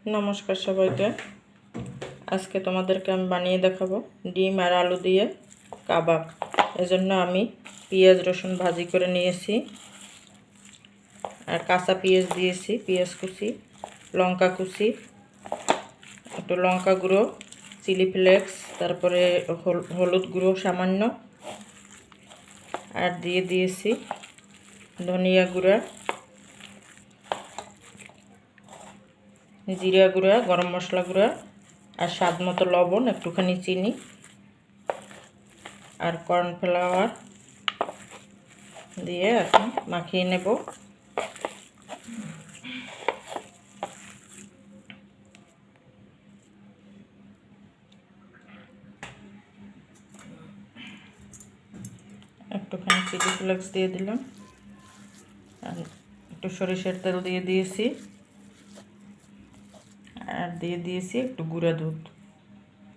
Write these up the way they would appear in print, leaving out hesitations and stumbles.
নমস্কার সবাইকে। আজকে তোমাদেরকে আমি বানিয়ে দেখাবো ডিম আর আলু দিয়ে কাবাব। এজন্য আমি পেঁয়াজ রসুন ভাজি করে নিয়েছি আর কাঁচা পেঁয়াজ দিয়েছি, পেঁয়াজ কুচি, লঙ্কা কুচি, একটু লঙ্কা গুঁড়ো, চিলি ফ্লেক্স, তারপরে হলুদ গুঁড়ো সামান্য, আর দিয়ে দিয়েছি ধনিয়া গুঁড়া, জিরা গুঁড়া, গরম মশলা গুঁড়া, আর স্বাদ মতো লবণ, একটুখানি চিনি আর কর্নফ্লাওয়ার দিয়ে এখন মাখিয়ে নেব। একটুখানি চিলি ফ্লেক্স দিয়ে দিলাম আর একটু সরিষার তেল দিয়ে দিয়েছি আর দিয়ে দিয়েছি একটু গুঁড়া দুধ।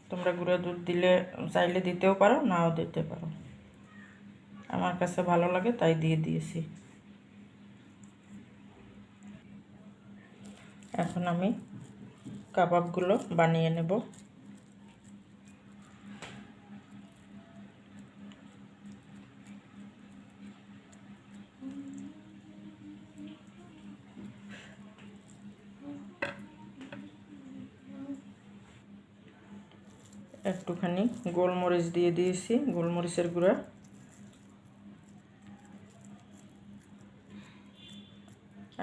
তোমরা গুঁড়া দুধ দিলে চাইলে দিতেও পারো, নাও দিতে পারো, আমার কাছে ভালো লাগে তাই দিয়ে দিয়েছি। এখন আমি কাবাবগুলো বানিয়ে নেব। একটুখানি গোলমরিচ দিয়ে দিয়েছি, গোলমরিচের গুঁড়া,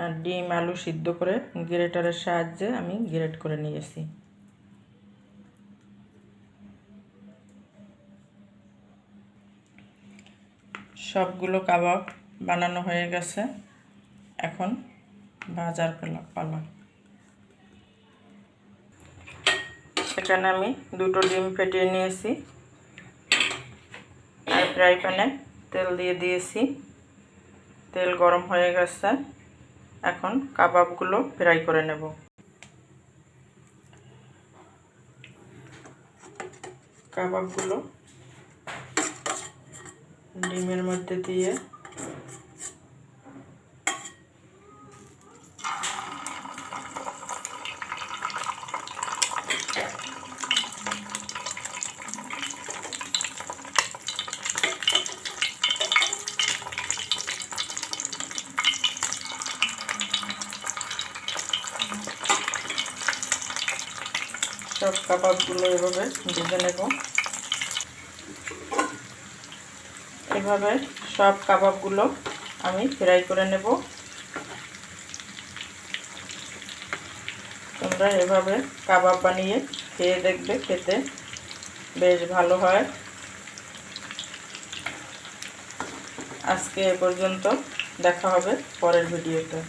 আর ডিম আলু সিদ্ধ করে গ্রেটারের সাহায্যে আমি গ্রেট করে নিয়েছি। সবগুলো কাবাব বানানো হয়ে গেছে, এখন ভাজার পালা। এখানে আমি দুটো ডিম ফেটিয়ে নিয়েছি আর ফ্রাই প্যানে তেল দিয়ে দিয়েছি। তেল গরম হয়ে গেছে, এখন কাবাবগুলো ফ্রাই করে নেব। কাবাবগুলো ডিমের মধ্যে দিয়ে সব কাবাবগুলো এভাবে ভেজে নেব। এভাবে সব কাবাবগুলো আমি ফ্রাই করে নেব। তোমরা এভাবে কাবাব বানিয়ে খেয়ে দেখবে, খেতে বেশ ভালো হয়। আজকে এ পর্যন্ত, দেখা হবে পরের ভিডিওতে।